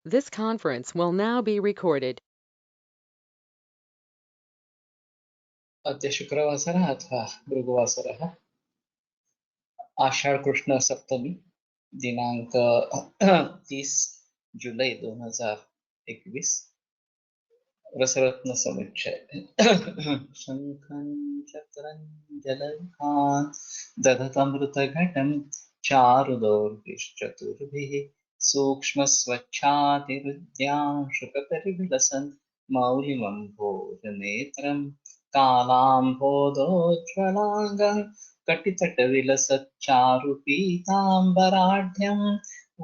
This conference will now be recorded. अद्य शुक्रवासरः अथवा भृगुवासरः आषाढ़ कृष्ण सप्तमी दिनांक 30 जुलाई 2021 रसरत्न समुच्चय शंखं चक्रं जलधान् दधतमृतघटं चारुदौर्भिश्चतुर्भिः सूक्ष्मस्वच्छातिरुद्यांशुकतरिविलसन् मौलिमम्भोजनेत्रं कालाम्भोदोज्ज्वलाङ्गं कटितटविलसच्चारुपीताम्बराढ्यं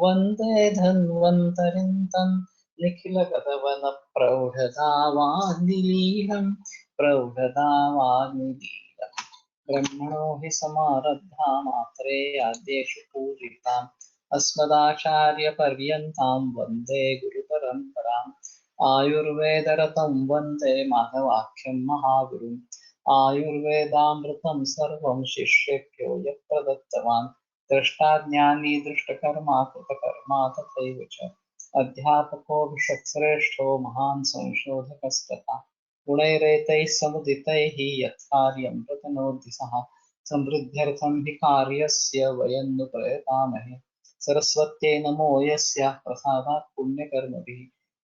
वन्दे धन्वन्तरिं तं निखिलगतवनप्रौढदावाग्निलीलं प्रौढदावाग्निलीलं ब्रह्मणो हि समारब्धा मात्रे आद्येषु पूजिताम् अस्मदाचार्यपर्यन्तां वन्दे गुरुपरम्पराम् आयुर्वेदरतं वन्दे माधवाख्यं महागुरुम् आयुर्वेदामृतं सर्वं शिष्येभ्यो यः प्रदत्तवान् दृष्टाज्ञानी दृष्टकर्मा कृतकर्मा तथैव च अध्यापको विषत्श्रेष्ठो महान् संशोधकस्तथा गुणैरेतैः समुदितैः यत्कार्यं प्रतनोति सः समृद्ध्यर्थं हि कार्यस्य वयं नु प्रयतामहे सरस्वत्यै नमो यस्याः प्रसादात् पुण्यकर्मभिः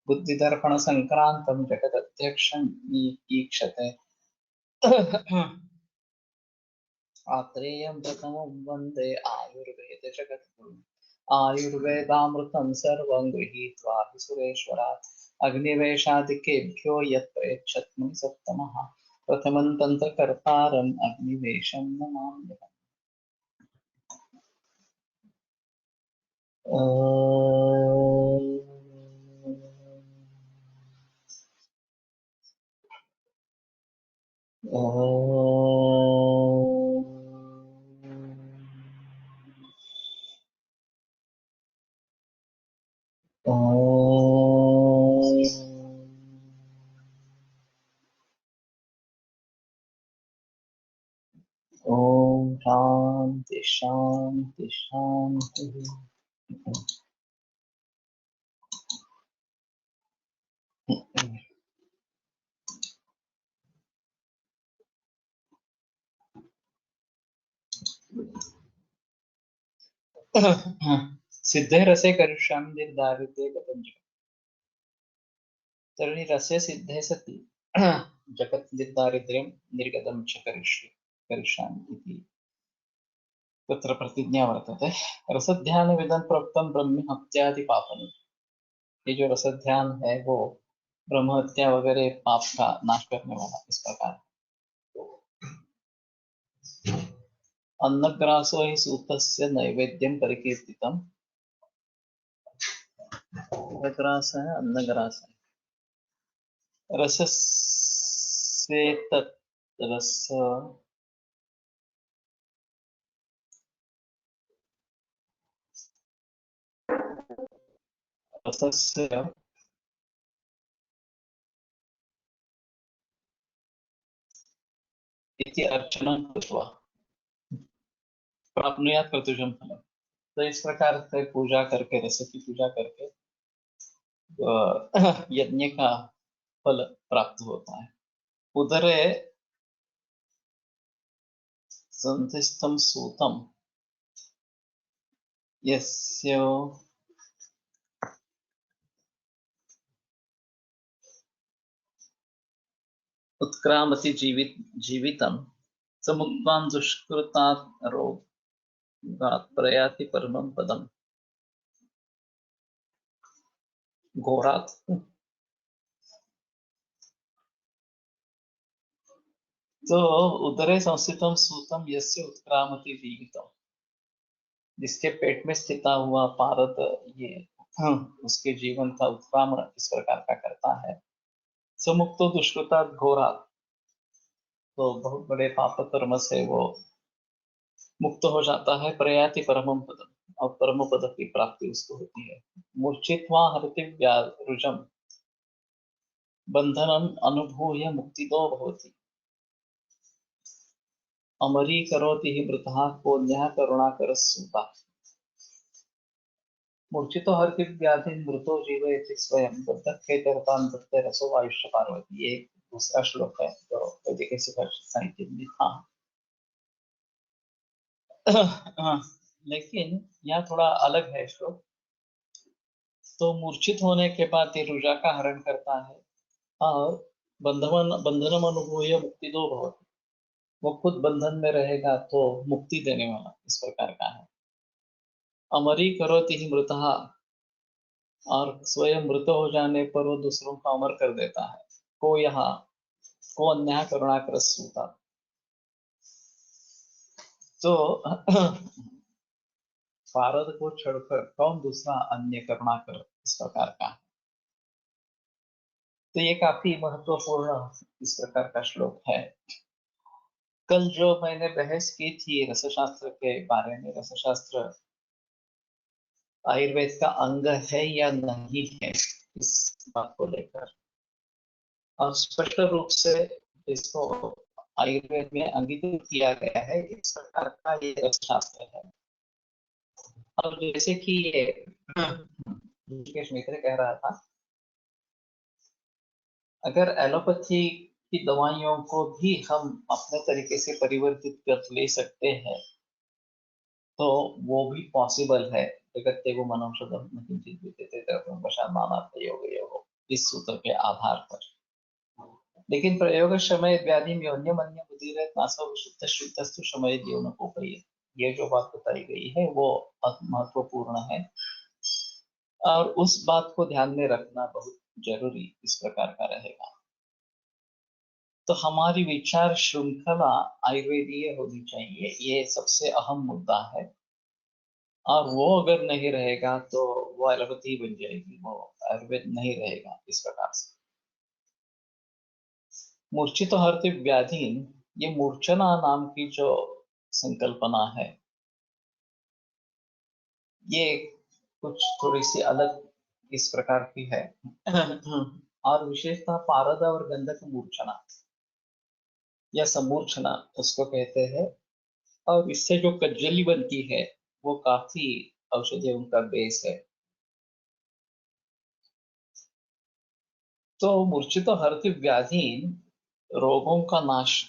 बुद्धिदर्पणसङ्क्रान्तं जगदध्यक्षं ईक्षते आत्रेयं प्रथमं वन्दे आयुर्वेदजगद्गुरुम् आयुर्वेदामृतं सर्वं गृहीत्वा हि सुरेश्वरात् अग्निवेशादिकेभ्यो यत् प्रयच्छत् मुनिसत्तमः प्रथमं तन्त्रकर्तारम् अग्निवेशं नमाम्यहम्। ओम शांति शांति शांति। सिद्धे रसे करिष्यामि निर्धारिते गतं जगत्। तर्हि रसे सिद्धे सति जगत् निर्धारिद्र्यं निर्गतं च करिष्यामि इति तत्र प्रतिज्ञा वर्तते। रसध्यानमिदं प्रोक्तं ब्रह्म हत्यादि पापनि। ये जो रसध्यान है वो ब्रह्म हत्या वगैरह पाप का नाश करने वाला इस प्रकार। अन्नग्रासो हि सूतस्य नैवेद्यं परिकीर्तितम्। अन्नग्रास है अन्नग्रास है रसस्येतत् रस रसस्य इति अर्चनं कृत्वा प्राप्नुयात् कर्तुजं फलम्। तो इस प्रकार से पूजा करके रस की पूजा करके यज्ञ का फल प्राप्त होता है। उदरे संधिस्थं सूतं यस्य उत्क्रामति जीवितं समुत्वां दुष्कृतात् रोगात् प्रयाति परमं पदम्। घोरात् तो उदरे संस्थितं सूतं यस्य उत्क्रामति जीवितम्, जिसके पेट में स्थिता हुआ पारद ये उसके जीवन का उत्क्रामण इस प्रकार का करता है। समुक्तो दुष्कृतात् घोरात्, तो बहुत बड़े पाप कर्म से वो मुक्त हो जाता है। प्रयाति परमं पदम, और परम पद की प्राप्ति उसको होती है। मूर्छित्वा हरति व्यारुजम बंधनम अनुभूय मुक्तिदो भवति। अमरी करोति हि मृतः पुण्यः करुणाकर सूता। मूर्छितो हरति व्याधि मृतो जीवयति स्वयं बद्धखेतरतां दत्ते रसो आयुष्य पार्वती। ये दूसरा श्लोक है जो वैदिक साहित्य में था। लेकिन यहाँ थोड़ा अलग है श्लोक। तो मूर्छित होने के बाद ये रुजा का हरण करता है और बंधनम अनुभूय मुक्ति दो भवति। वो खुद बंधन में रहेगा तो मुक्ति देने वाला इस प्रकार का है। अमरी करोति ही मृतः, और स्वयं मृत हो जाने पर वो दूसरों को अमर कर देता है। को यहाँ को अन्य करुणाकर सूता। तो पारद को छोड़कर कौन दूसरा अन्य करुणाकर इस प्रकार का है। तो ये काफी महत्वपूर्ण इस प्रकार का श्लोक है। कल जो मैंने बहस की थी रसशास्त्र के बारे में, रसशास्त्र आयुर्वेद का अंग है या नहीं है, इस बात को लेकर, और स्पष्ट रूप से इसको आयुर्वेद में अंगीकृत किया गया है। इस प्रकार का ये रसशास्त्र है। और जैसे कि ये ऋषिकेश मित्र कह रहा था, अगर एलोपैथी की दवाइयों को भी हम अपने तरीके से परिवर्तित कर ले सकते हैं तो वो भी पॉसिबल है। जगत्ते को मनौषधम न किंचित् विद्यते तत्र वशामानार्थ योग योग, इस सूत्र के आधार पर। लेकिन प्रयोग समय व्याधि अन्य बुद्धिरत नासव शुद्ध शुद्धस्तु समय जीवन को कही, ये जो बात बताई गई है वो महत्वपूर्ण है और उस बात को ध्यान में रखना बहुत जरूरी इस प्रकार का रहेगा। तो हमारी विचार श्रृंखला आयुर्वेदीय होनी चाहिए, ये सबसे अहम मुद्दा है। और वो अगर नहीं रहेगा तो वो एलोपैथी बन जाएगी, वो आयुर्वेद नहीं रहेगा इस प्रकार से। मूर्छित हरति व्याधीन, ये मूर्छना नाम की जो संकल्पना है ये कुछ थोड़ी सी अलग इस प्रकार की है। और विशेषतः पारद और गंधक मूर्छना या समूर्छना उसको कहते हैं। और इससे जो कज्जली बनती है वो काफी औषधियों का बेस है। तो मूर्छित हरति व्याधीन रोगों का नाश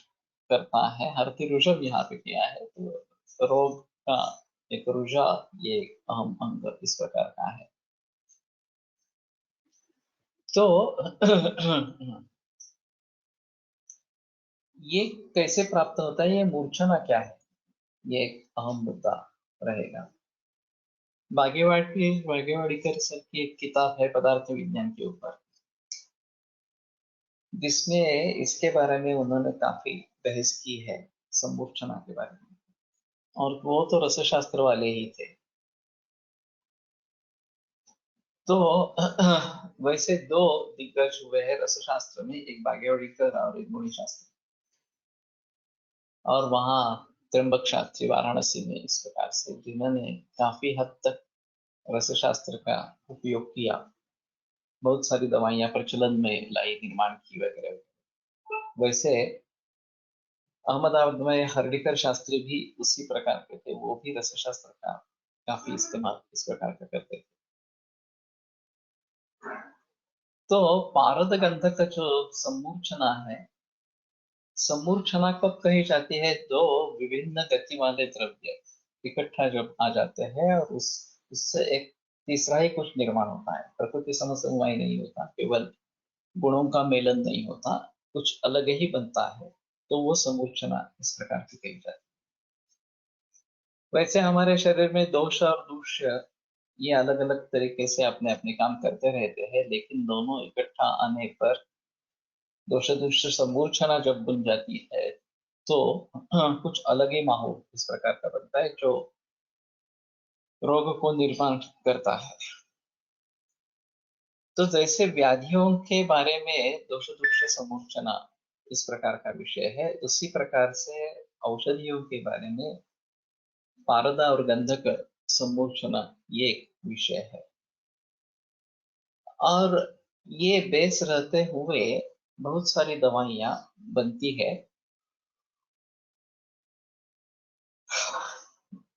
करता है। हरति रुजव यहाँ पे किया है, तो रोग का एक रुजा ये अहम अंग इस प्रकार का है। तो ये कैसे प्राप्त होता है, ये मूर्छना क्या है, ये एक अहम मुद्दा रहेगा। भाग्यवाड़ीकर सर की एक किताब है पदार्थ विज्ञान के ऊपर, जिसमें इसके बारे में उन्होंने काफी बहस की है, समूर्छना के बारे में। और वो तो रसशास्त्र वाले ही थे। तो वैसे दो दिग्गज हुए हैं रसशास्त्र में, एक भाग्यवाड़ीकर और एक गुणी शास्त्री। और वहाँ त्र्यंबक शास्त्री वाराणसी में इस प्रकार से, जिन्होंने काफी हद तक रसशास्त्र का उपयोग किया, बहुत सारी दवाइयां प्रचलन में लाई, निर्माण की वगैरह। वैसे अहमदाबाद में हर्डीकर शास्त्री भी उसी प्रकार के थे, वो भी रसशास्त्र का काफी इस्तेमाल इस प्रकार का करते थे। तो पारद गंधक जो समूर्छना है, समूर्छना कब कही जाती है, दो विभिन्न गति वाले द्रव्य इकट्ठा जब आ जाते हैं और उससे एक तीसरा ही कुछ निर्माण होता है। प्रकृति समसमवाय नहीं होता, केवल गुणों का मेलन नहीं होता, कुछ अलग ही बनता है, तो वो समूर्छना इस प्रकार की कही जाती है। वैसे हमारे शरीर में दोष और दूष्य ये अलग अलग तरीके से अपने अपने काम करते रहते हैं, लेकिन दोनों इकट्ठा आने पर दोष दूष्य समूर्छना जब बन जाती है तो कुछ अलग ही माहौल इस प्रकार का बनता है जो रोग को निर्माण करता है। तो जैसे व्याधियों के बारे में दोष दूष्य समूर्छना इस प्रकार का विषय है, उसी प्रकार से औषधियों के बारे में पारदा और गंधक समूर्छना ये विषय है। और ये बेस रहते हुए बहुत सारी दवाइयां बनती है।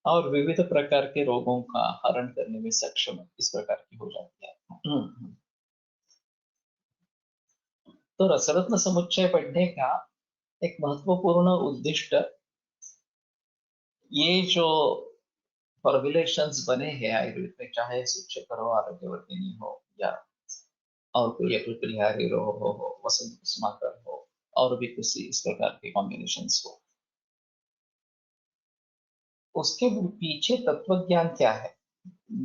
और विविध प्रकार के रोगों का हरण करने में सक्षम इस प्रकार की हो जाती है। तो रसरत्न समुच्चय पढ़ने का एक महत्वपूर्ण उद्दिष्ट ये जो फॉर्मुलेशंस बने हैं आयुर्वेद में, चाहे सूक्ष करो, आरोग्यवर्धिनी हो, या और कोई अपरिहार्य रोग हो, वसंत कुसुमाकर हो, और भी कुछ इस प्रकार के कॉम्बिनेशंस हो, उसके पीछे तत्व ज्ञान क्या है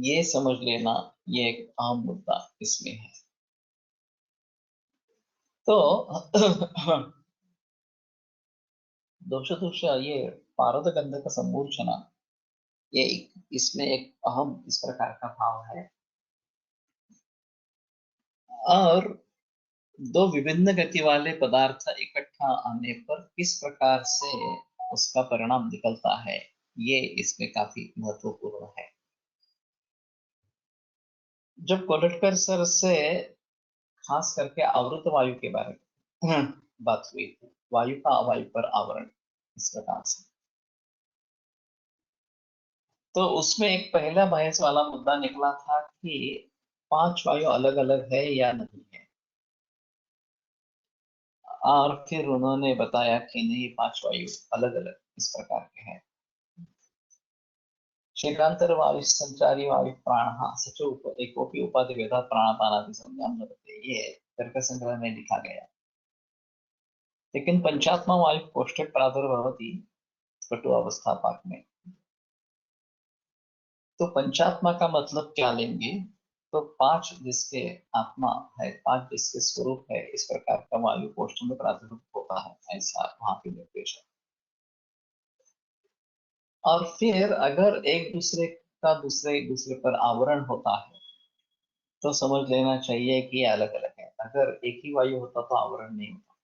ये समझ लेना, ये एक अहम मुद्दा इसमें है। तो दोष दोष ये पारद गंधक सम्मूर्छना, ये इसमें एक अहम इस प्रकार का भाव है। और दो विभिन्न गति वाले पदार्थ इकट्ठा आने पर किस प्रकार से उसका परिणाम निकलता है, ये इसमें काफी महत्वपूर्ण है। जब कोलटकर सर से खास करके आवृत वायु के बारे में बात हुई थी, वायु का अवायु पर आवरण इस प्रकार से, तो उसमें एक पहला बहस वाला मुद्दा निकला था कि 5 वायु अलग अलग है या नहीं है। और फिर उन्होंने बताया कि नहीं, 5 वायु अलग अलग इस प्रकार के हैं। शीघ्रांतर वायु संचारी वायु प्राण सचो एकोपि उपाधि वेदा प्राणापानादि संज्ञान लगते, ये तर्क संग्रह में लिखा गया। लेकिन पंचात्मा वायु कोष्ठक प्रादुर्भवति कटु अवस्था पाक में, तो पंचात्मा का मतलब क्या लेंगे, तो 5 जिसके आत्मा है, 5 जिसके स्वरूप है, इस प्रकार का वायु कोष्ठ में प्रादुर्भूत होता है, ऐसा वहां पे निर्देश है। और फिर अगर एक दूसरे का दूसरे पर आवरण होता है तो समझ लेना चाहिए कि ये अलग अलग है। अगर एक ही वायु होता तो आवरण नहीं होता।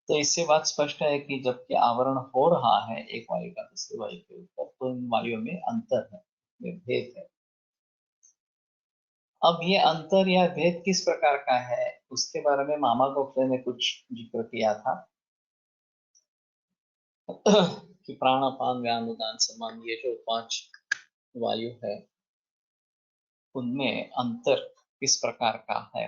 तो इससे बात स्पष्ट है कि जबकि आवरण हो रहा है एक वायु का दूसरे वायु के ऊपर, तो इन वायुओं में अंतर है, ये भेद है। अब ये अंतर या भेद किस प्रकार का है, उसके बारे में मामा गोखले ने कुछ जिक्र किया था कि प्राण अपान व्यान उदान समान, ये जो 5 वायु है उनमें अंतर किस प्रकार का है।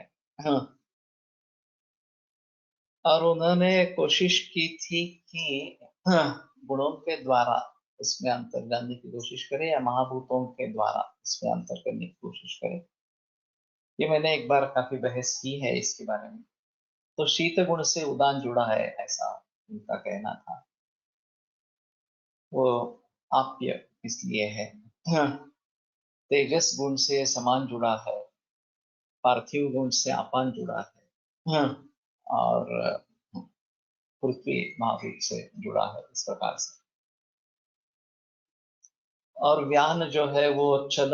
और उन्होंने कोशिश की थी कि गुणों के द्वारा उसमें अंतर जानने की कोशिश करे या महाभूतों के द्वारा इसमें अंतर करने की कोशिश करे। ये मैंने एक बार काफी बहस की है इसके बारे में। तो शीत गुण से उदान जुड़ा है, ऐसा उनका कहना था। वो आप्य इसलिए है। तेजस गुण से समान जुड़ा है, पार्थिव गुण से अपान जुड़ा है, और पृथ्वी महाभूत से जुड़ा है इस प्रकार से। और व्यान जो है वो चल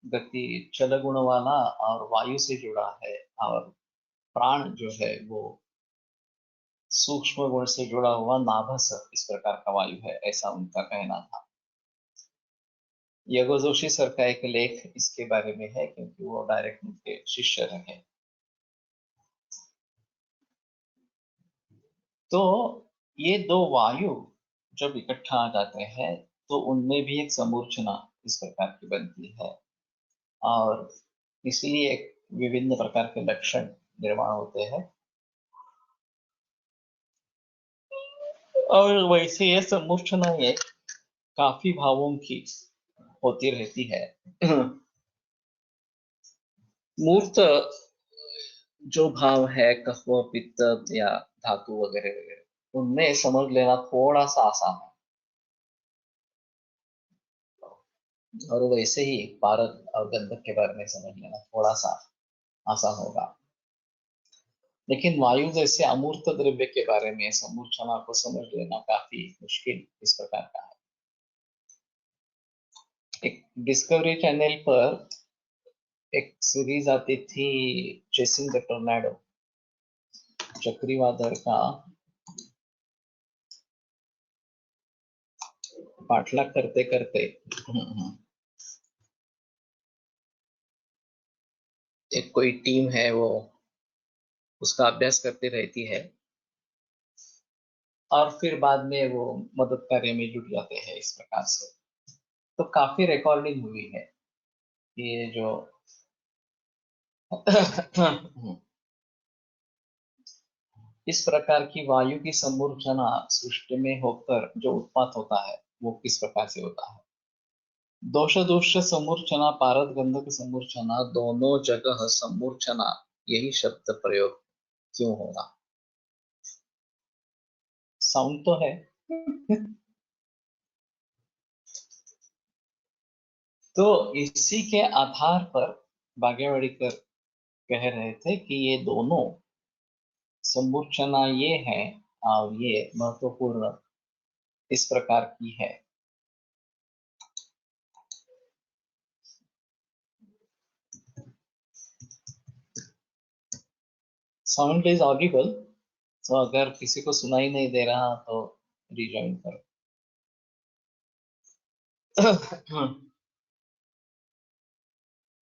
गति, चल गुण वाला और वायु से जुड़ा है। और प्राण जो है वो सूक्ष्म गुण से जुड़ा हुआ नाभस इस प्रकार का वायु है, ऐसा उनका कहना था। यगो जोशी सर का एक लेख इसके बारे में है, क्योंकि वो डायरेक्ट उनके शिष्य रहे। तो ये दो वायु जब इकट्ठा आ जाते हैं तो उनमें भी एक समूर्छना इस प्रकार की बनती है, और इसलिए विभिन्न प्रकार के लक्षण निर्माण होते हैं। और वैसे ये समूर्छना ये काफी भावों की होती रहती है। मूर्त जो भाव है कफ पित्त या धातु वगैरह वगैरह, उनमें समझ लेना थोड़ा सा आसान है। और वैसे ही पारद और गंधक के बारे में समझ लेना थोड़ा सा आसान होगा। लेकिन वायु जैसे अमूर्त द्रव्य के बारे में समूर्छना को समझ लेना काफी मुश्किल इस प्रकार का है। एक डिस्कवरी चैनल पर एक सीरीज आती थी, चेसिंग द टोर्नेडो, चक्रवात का पाठलाग करते करते एक कोई टीम है वो उसका अभ्यास करती रहती है। और फिर बाद में वो मदद कार्य में जुट जाते हैं इस प्रकार से। तो काफी रिकॉर्डिंग हुई है ये जो इस प्रकार की वायु की समूर्छना सृष्टि में होकर जो उत्पात होता है वो किस प्रकार से होता है। दोष दोष समूर्छना पारद गंधक समूर्छना दोनों जगह समूर्छना यही शब्द प्रयोग क्यों होगा। साउंड तो है। तो इसी के आधार पर भाग्यवाड़ीकर कह रहे थे कि ये दोनों समूर्छना ये है और ये महत्वपूर्ण इस प्रकार की है। साउंड इज ऑडिबल, तो अगर किसी को सुनाई नहीं दे रहा तो रिजॉइन करो।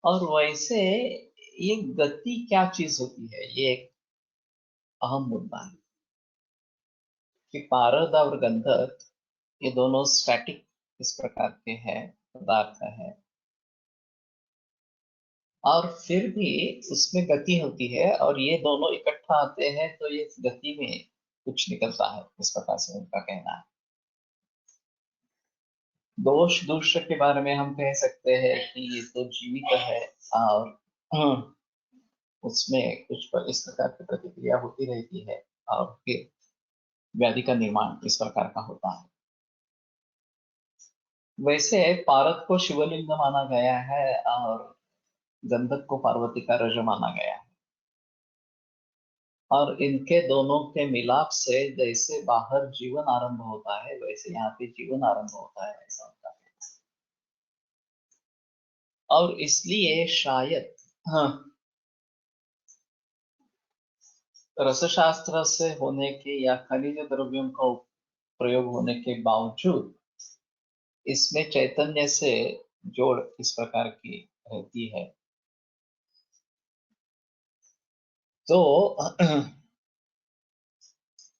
और वैसे ये गति क्या चीज होती है, ये एक अहम मुद्दा है कि पारद और गंधक ये दोनों स्टैटिक इस प्रकार के हैं पदार्थ है, और फिर भी उसमें गति होती है और ये दोनों इकट्ठा आते हैं तो ये गति में कुछ निकलता है, इस प्रकार से उनका कहना है। दोष दूष के बारे में हम कह सकते हैं कि ये तो जीवित है और उसमें कुछ इस प्रकार की प्रतिक्रिया होती रहती है और फिर व्याधि का निर्माण इस प्रकार का होता है। वैसे पारद को शिवलिंग माना गया है और गंधक को पार्वती का रज माना गया है, और इनके दोनों के मिलाप से जैसे बाहर जीवन आरंभ होता है वैसे यहाँ पे जीवन आरंभ होता है, ऐसा होता है। और इसलिए शायद हाँ, रसशास्त्र से होने के या खनिज द्रव्यों का प्रयोग होने के बावजूद इसमें चैतन्य से जोड़ इस प्रकार की रहती है। तो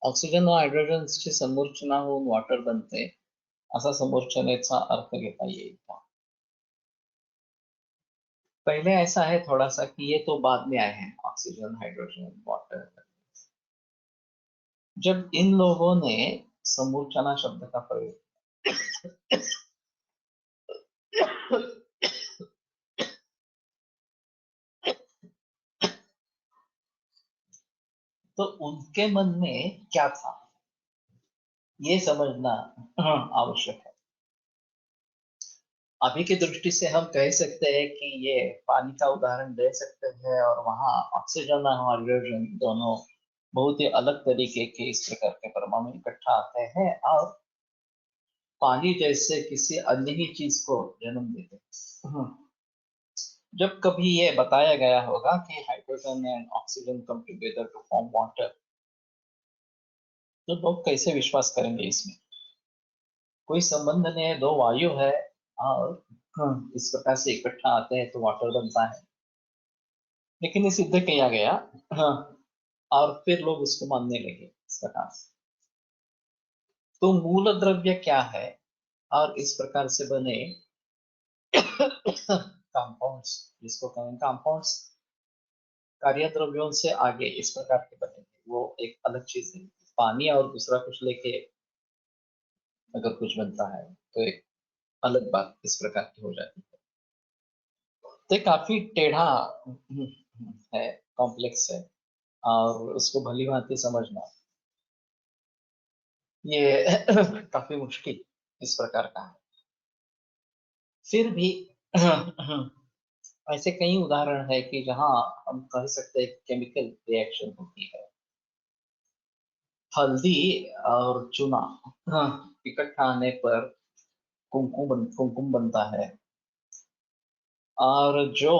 ऑक्सिजन व हायड्रोजनची समूर्छना होऊन वॉटर बनते, असा समूर्छनेचा अर्थ घेता येईल का। पहले ऐसा है थोड़ा सा कि ये तो बाद में आए हैं ऑक्सीजन हाइड्रोजन वाटर। जब इन लोगों ने समूर्छना शब्द का प्रयोग तो उनके मन में क्या था ये समझना आवश्यक है। अभी की दृष्टि से हम कह सकते हैं कि ये पानी का उदाहरण दे सकते हैं और वहां ऑक्सीजन और हाइड्रोजन दोनों बहुत ही अलग तरीके के इस प्रकार के परमाणु इकट्ठा आते हैं और पानी जैसे किसी अन्य ही चीज को जन्म देते हैं। जब कभी ये बताया गया होगा कि hydrogen and oxygen come together to form water, तो लोग कैसे विश्वास करेंगे इसमें। कोई संबंध नहीं है, दो वायु है और इस प्रकार से इकट्ठा आते हैं तो वाटर बनता है, लेकिन ये सिद्ध किया गया। हाँ, और फिर लोग उसको मानने लगे इस प्रकार से। तो मूल द्रव्य क्या है और इस प्रकार से बने कंपाउंड्स, जिसको कहें कंपाउंड्स कार्य द्रव्यों से आगे इस प्रकार के बनेंगे, वो एक अलग चीज है। पानी और दूसरा कुछ लेके अगर कुछ बनता है तो एक अलग बात इस प्रकार की हो जाती है। तो ये काफी टेढ़ा है, कॉम्प्लेक्स है, और उसको भली भांति समझना ये काफी मुश्किल इस प्रकार का है। फिर भी ऐसे कई उदाहरण है कि जहां हम कह सकते हैं केमिकल रिएक्शन होती है। हल्दी और चूना इकट्ठा आने पर कुमकुम बनता है, और जो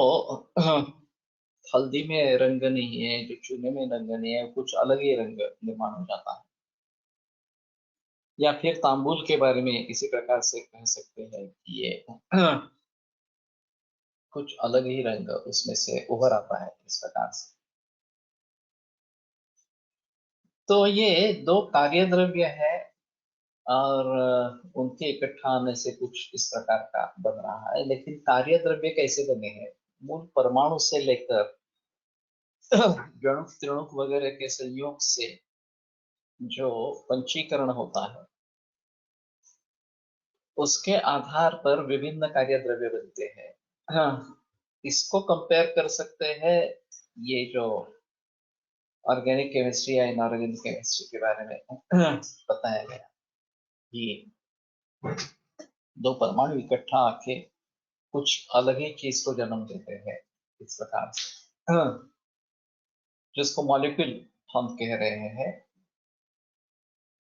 हल्दी में रंग नहीं है, जो चूने में रंग नहीं है, कुछ अलग ही रंग निर्माण हो जाता है। या फिर तांबुल के बारे में इसी प्रकार से कह सकते हैं कि ये कुछ अलग ही रंग उसमें से उभर आता है इस प्रकार से। तो ये दो कार्य द्रव्य है और उनके इकट्ठा आने से कुछ इस प्रकार का बन रहा है। लेकिन कार्य द्रव्य कैसे बने हैं? मूल परमाणु से लेकर गणुक त्रिणुक वगैरह के संयोग से जो पंचीकरण होता है उसके आधार पर विभिन्न कार्य द्रव्य बनते हैं। हाँ, इसको कंपेयर कर सकते हैं ये जो ऑर्गेनिक केमिस्ट्री या इनऑर्गेनिक केमिस्ट्री के बारे में बताया गया कि दो परमाणु इकट्ठा आके कुछ अलग ही चीज को जन्म देते हैं इस प्रकार से, जिसको मॉलिक्यूल हम कह रहे हैं।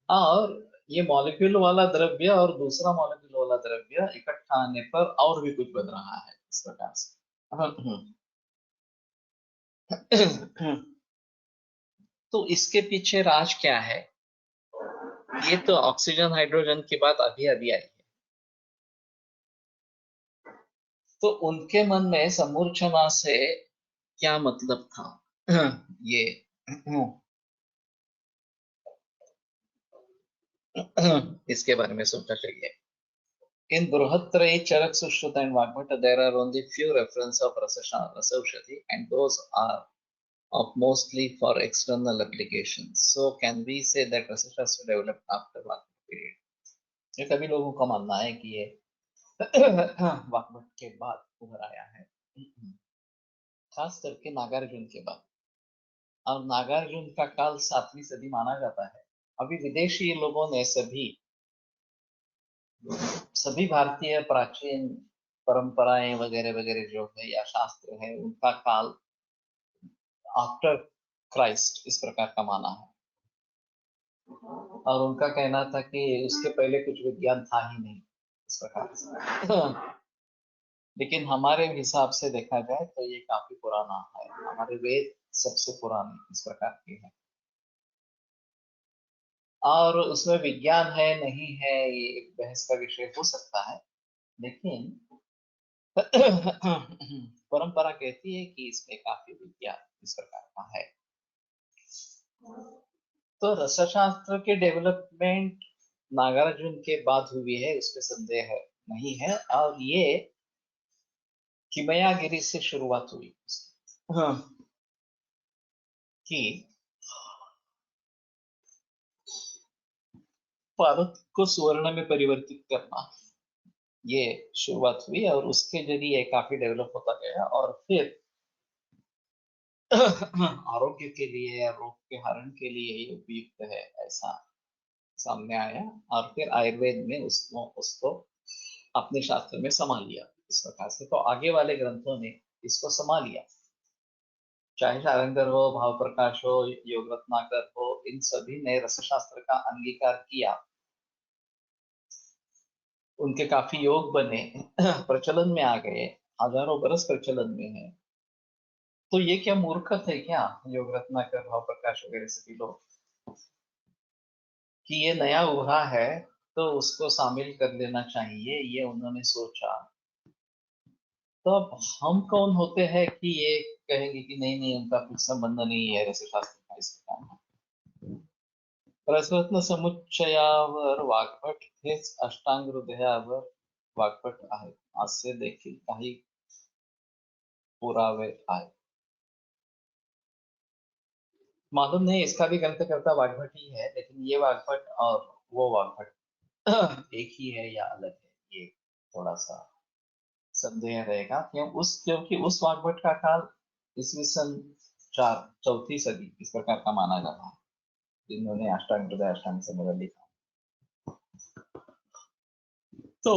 और ये मॉलिक्यूल वाला द्रव्य और दूसरा मॉलिक्यूल वाला द्रव्य इकट्ठा आने पर और भी कुछ बन रहा है इस प्रकार से। तो इसके पीछे राज क्या है? ये तो ऑक्सीजन हाइड्रोजन की बात अभी अभी आई है। तो उनके मन में समूर्छना से क्या मतलब था ये इसके बारे में सोचना चाहिए। In Bruhatrayi, Charak, Sushruta, and Vagbhata, there are only few references of Rasaushadhi, and those are of mostly for external applications. So, can we say that Rasashastra developed after Vagbhata period? ये सभी लोगों का मानना है कि ये वाग्भट के बाद उभर आया है, खास करके नागार्जुन के बाद। और नागार्जुन का काल 7वीं सदी माना जाता है। अभी विदेशी लोगों ने सभी भारतीय प्राचीन परंपराएं वगैरह वगैरह जो है या शास्त्र है उनका काल आफ्टर क्राइस्ट इस प्रकार का माना है। और उनका कहना था कि उसके पहले कुछ विज्ञान था ही नहीं इस प्रकार से। लेकिन हमारे हिसाब से देखा जाए तो ये काफी पुराना है। हमारे वेद सबसे पुराने इस प्रकार के हैं। और उसमें विज्ञान है नहीं है ये एक बहस का विषय हो सकता है, लेकिन परंपरा कहती है कि इसमें काफी विज्ञान इस प्रकार का है। तो रसशास्त्र के डेवलपमेंट नागार्जुन के बाद हुई है, उसमें संदेह नहीं है। और ये किमयागिरी से शुरुआत हुई कि भारत को स्वर्ण में परिवर्तित करना, ये शुरुआत हुई और उसके जरिए काफी डेवलप होता गया। और फिर आरोग्य के लिए, रोग के हरण के लिए ये उपयुक्त है ऐसा सामने आया। और फिर आयुर्वेद में उसको अपने शास्त्र में समा लिया इस प्रकार से। तो आगे वाले ग्रंथों ने इसको समा लिया, चाहे शारंगर हो, भाव प्रकाश हो, योग रत्नाकर हो, इन सभी ने रसशास्त्र का अंगीकार किया। उनके काफी योग बने, प्रचलन में आ गए, हजारों बरस प्रचलन में है। तो ये क्या मूर्ख थे क्या योग रत्नाकर, भाव प्रकाश वगैरह सभी लोग, कि ये नया उभरा है तो उसको शामिल कर लेना चाहिए, ये उन्होंने सोचा। तो अब हम कौन होते हैं कि ये कहेंगे कि नहीं नहीं उनका कुछ संबंध नहीं है रसशास्त्र का इसके काम। रसरत्न समुच्चयावर वाग्भट हेच अष्टांग हृदयावर वाग्भट आहेत असे देखील काही पुरावे आहेत। मालूम नहीं इसका भी ग्रंथकर्ता वाग्भट ही है, लेकिन ये वाग्भट और वो वाग्भट एक ही है या अलग है, ये थोड़ा सा संदेह रहेगा। क्योंकि उस वाग्भट का काल ईस्वी सन 4वीं सदी इस प्रकार का माना जाता है, जिन्होंने अष्टांग हृदय अष्टांग संग्रह लिखा। तो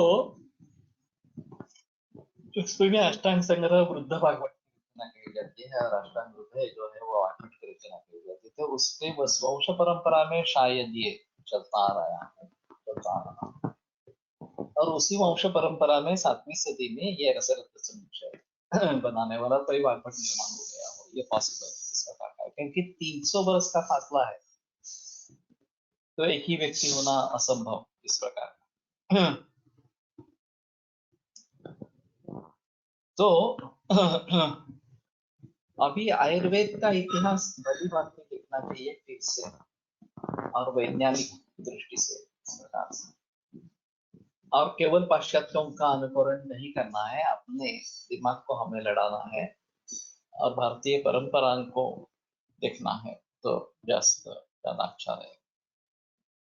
इसमें अष्टांग संग्रह वृद्ध भागवत की रचना कही जाती है और अष्टांग हृदय जो है वो वाग्भट की रचना कही जाती है। तो उसके वंश परंपरा में शायद ये चलता आ रहा है, चलता आ रहा। और उसी वंश परंपरा में 7वीं सदी में ये रसरत्न समुच्चय बनाने वाला कोई वाग्भट निर्माण हो गया हो, ये पॉसिबल इस प्रकार का, क्योंकि 300 वर्ष का फासला है तो एक ही व्यक्ति होना असंभव इस प्रकार का। तो अभी आयुर्वेद का इतिहास भली बात देखना चाहिए फिर से। और वैज्ञानिक दृष्टि से इस प्रकार से, और केवल पाश्चात्यों का अनुकरण नहीं करना है, अपने दिमाग को हमें लड़ाना है और भारतीय परंपरा को देखना है, तो जास्त ज्यादा अच्छा रहेगा.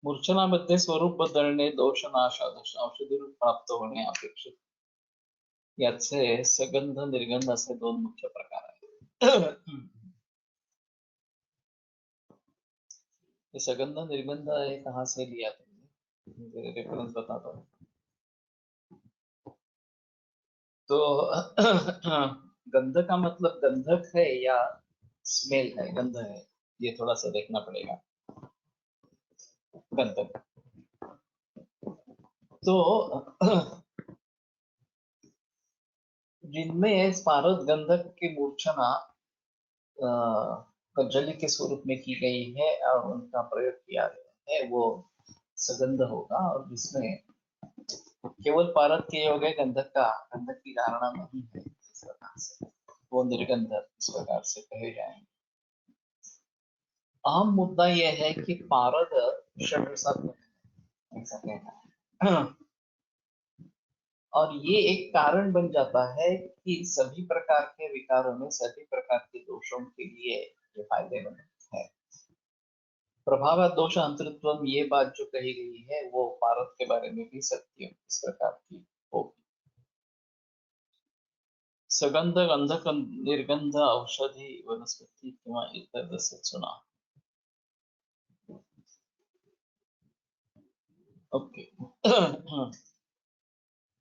मूर्छनामध्ये स्वरूप बदलणे, दोषनाश, औषधी रूप प्राप्त होणे अपेक्षित. याचे सगंध निर्गंध असे दोन मुख्य प्रकार आहेत. ये सगंध निर्गंध है कहाँ से लिया तुमने? मुझे रेफरेंस बता दो. तो गंध का मतलब गंधक है या स्मेल है, गंध है, ये थोड़ा सा देखना पड़ेगा. गंधक तो जिनमें पारद गंधक की मूर्छना कज्जली के स्वरूप में की गई है और उनका प्रयोग किया गया है, वो सगंध होगा. और जिसमें केवल पारद किए हो गए गंधक की धारणा नहीं है, इस प्रकार से वो निर्गंध इस प्रकार से कहे जाएंगे. अहम मुद्दा यह है कि पारद षड्रसात्मक है, ऐसा कहना है. और ये एक कारण बन जाता है कि सभी प्रकार के विकारों में सभी प्रकार के दोषों के लिए ये फायदेमंद है. प्रभाव दोष अंतरत्व, ये बात जो कही गई है वो पारद के बारे में भी सत्य इस प्रकार की होगी. सगंध, गंधक, निर्गंध, औषधी, वनस्पति किंवा इतर जसे चुना. ओके.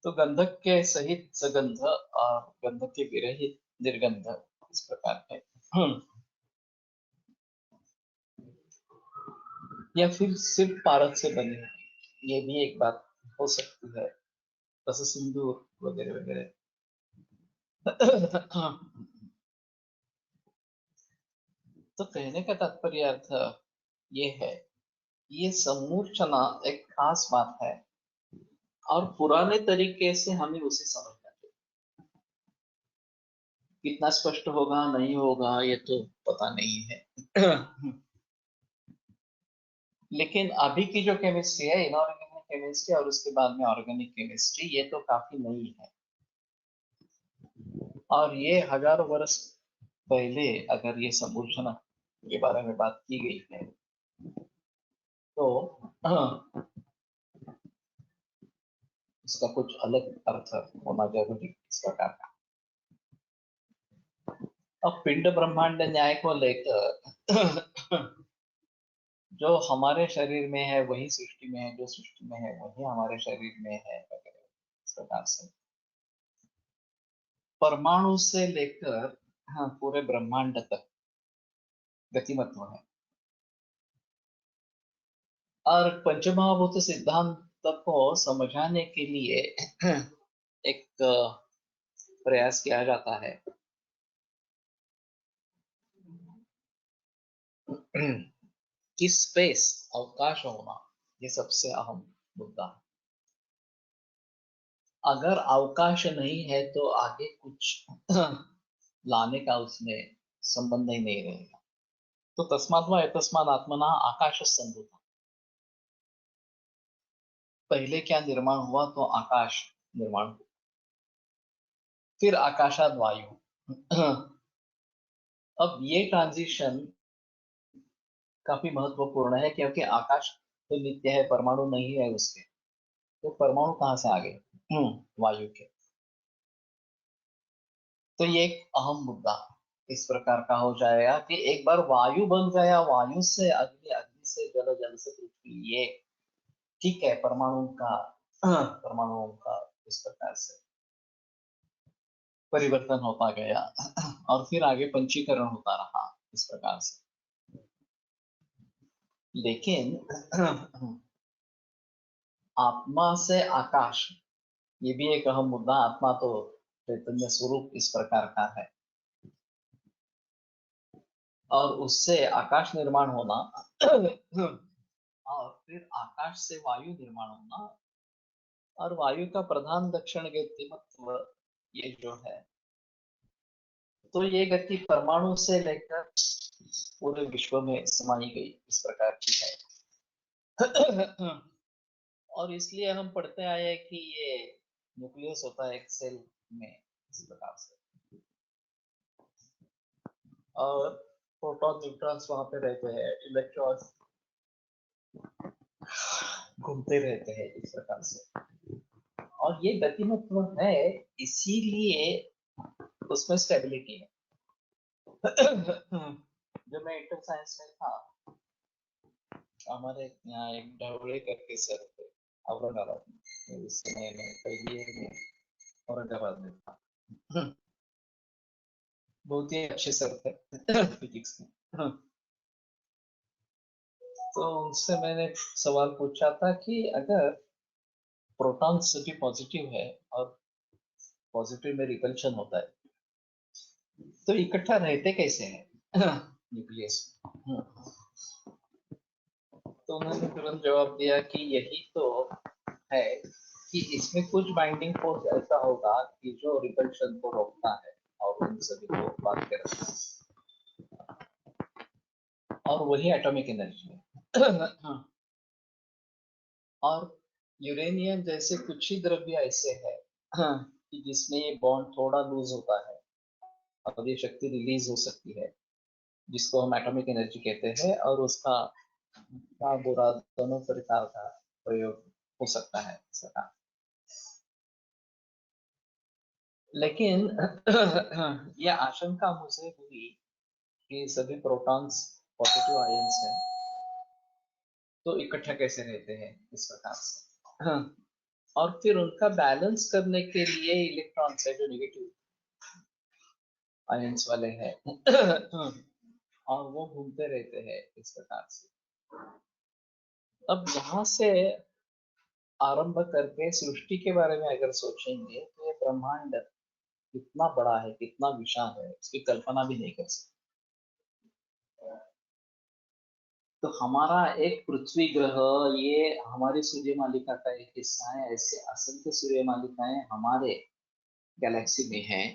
तो गंधक के सहित सगंध और गंधक के विरहित निर्गंध इस प्रकार है. या फिर सिर्फ पारद से बने हैं, ये भी एक बात हो सकती है, जैसे सिंदूर वगैरह वगैरह. तो कहने का तात्पर्य अर्थ ये है, ये समूर्छना एक खास बात है और पुराने तरीके से हमें उसे समझना चाहिए. कितना स्पष्ट होगा नहीं होगा ये तो पता नहीं है. लेकिन अभी की जो केमिस्ट्री है, इनऑर्गेनिक केमिस्ट्री और उसके बाद में ऑर्गेनिक केमिस्ट्री, ये तो काफी नई है. और ये हजारों वर्ष पहले अगर ये समूर्छना के बारे में बात की गई है तो इसका कुछ अलग अर्थ होना जरूरी इस प्रकार का. अब पिंड ब्रह्मांड न्याय को लेकर जो हमारे शरीर में है वही सृष्टि में है, जो सृष्टि में है वही हमारे शरीर में है वगैरह, इस प्रकार से परमाणु से लेकर पूरे ब्रह्मांड तक गतिमत्व है. और पंचमहाभूत सिद्धांत को समझाने के लिए एक प्रयास किया जाता है कि स्पेस, अवकाश होना, ये सबसे अहम मुद्दा है. अगर अवकाश नहीं है तो आगे कुछ लाने का उसमें संबंध ही नहीं रहेगा. तो तस्मात् वा एतस्माद् आत्मना आकाश संभूता. पहले क्या निर्माण हुआ? तो आकाश निर्माण हुआ, फिर आकाशाद वायु. अब ये ट्रांजिशन काफी महत्वपूर्ण है क्योंकि आकाश तो नित्य है, परमाणु नहीं है उसके, तो परमाणु कहाँ से आ गए? वायु के. तो ये एक अहम मुद्दा इस प्रकार का हो जाएगा कि एक बार वायु बन गया, वायु से अग्नि, अग्नि से जल, जल से पृथ्वी, ये ठीक है परमाणुओं का इस प्रकार से परिवर्तन होता गया और फिर आगे पंचीकरण होता रहा इस प्रकार से. लेकिन आत्मा से आकाश, ये भी एक अहम मुद्दा. आत्मा तो चैतन्य स्वरूप इस प्रकार का है और उससे आकाश निर्माण होना और फिर आकाश से वायु निर्माण होना, और वायु का प्रधान दक्षिण गतिमत्व ये जो है, तो ये गति परमाणु से लेकर पूरे विश्व में समाई गई इस प्रकार की है। और इसलिए हम पढ़ते आए हैं कि ये न्यूक्लियस होता है एक सेल में इस प्रकार से, और प्रोटॉन न्यूट्रॉन्स वहां पे रहते हैं, इलेक्ट्रॉन्स घूमते रहते हैं इस प्रकार से। और ये गतिमत्व है, इसीलिए उसमें स्टेबिलिटी है। जब मैं इंटर साइंस में था, हमारे यहाँ एक ढवड़े करके सर थे औरंगाबाद में, उस समय में पहले में औरंगाबाद में था। बहुत ही अच्छे सर थे फिजिक्स में। तो उनसे मैंने सवाल पूछा था कि अगर प्रोटॉन सभी पॉजिटिव है और पॉजिटिव में रिपल्शन होता है, तो इकट्ठा रहते कैसे हैं न्यूक्लियस। तो उन्होंने तुरंत जवाब दिया कि यही तो है कि इसमें कुछ बाइंडिंग फोर्स ऐसा होगा कि जो रिपल्शन को रोकता है और उन सभी को बांध के रखता है, और वही एटॉमिक एनर्जी है। और यूरेनियम जैसे कुछ ही द्रव्य ऐसे है कि जिसमें ये बॉन्ड थोड़ा लूज होता है और ये शक्ति रिलीज हो सकती है, जिसको हम एटॉमिक एनर्जी कहते हैं, और उसका बुरा दोनों प्रकार का प्रयोग हो सकता है इसका। लेकिन यह आशंका मुझे हुई कि सभी प्रोटॉन्स पॉजिटिव आयंस हैं, तो इकट्ठा कैसे रहते हैं इस प्रकार से। और फिर उनका बैलेंस करने के लिए इलेक्ट्रॉन्स है जो नेगेटिव आयंस वाले हैं, और वो घूमते रहते हैं इस प्रकार से। अब यहाँ से आरंभ करके सृष्टि के बारे में अगर सोचेंगे तो ये ब्रह्मांड कितना बड़ा है, कितना विशाल है, इसकी कल्पना भी नहीं कर सकते। तो हमारा एक पृथ्वी ग्रह, ये हमारी सूर्य मालिका का एक हिस्सा है। ऐसे असंख्य सूर्य मालिकाएं हमारे गैलेक्सी में हैं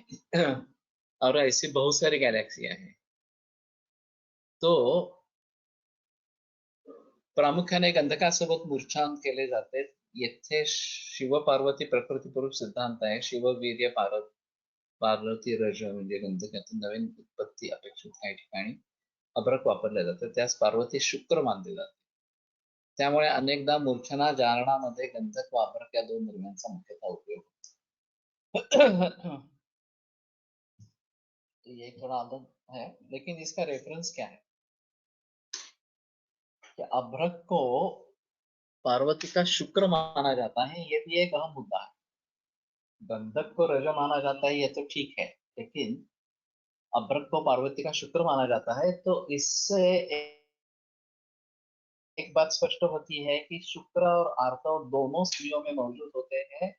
और ऐसी बहुत सारी गैलेक्सियां हैं। तो प्रामुख्याने गंधकासोबत मूर्छांक केले जाते. येथे शिव पार्वती प्रकृती पुरुष सिद्धांत आहे. शिव वीर्य पार्वती रज म्हणजे गंधकातून नवीन उत्पत्ती अपेक्षित काही ठिकाणी अभ्रक वापरले जाते, त्यास पार्वती शुक्र मानले जाते. त्यामुळे अनेकदा मूर्छना जारणामध्ये गंधक व अभ्रक या दोन द्रव्यांचा मुख्यतः उपयोग होतो. तो ये थोड़ा अलग है, लेकिन इसका रेफरेंस क्या है कि अभ्रक को पार्वती का शुक्र माना जाता है, ये भी एक अहम मुद्दा है. गंधक को रज माना जाता है, ये तो ठीक है, लेकिन अभ्रक को पार्वती का शुक्र माना जाता है, तो इससे एक बात स्पष्ट होती है कि शुक्र और आर्तव दोनों स्त्रियों में मौजूद होते हैं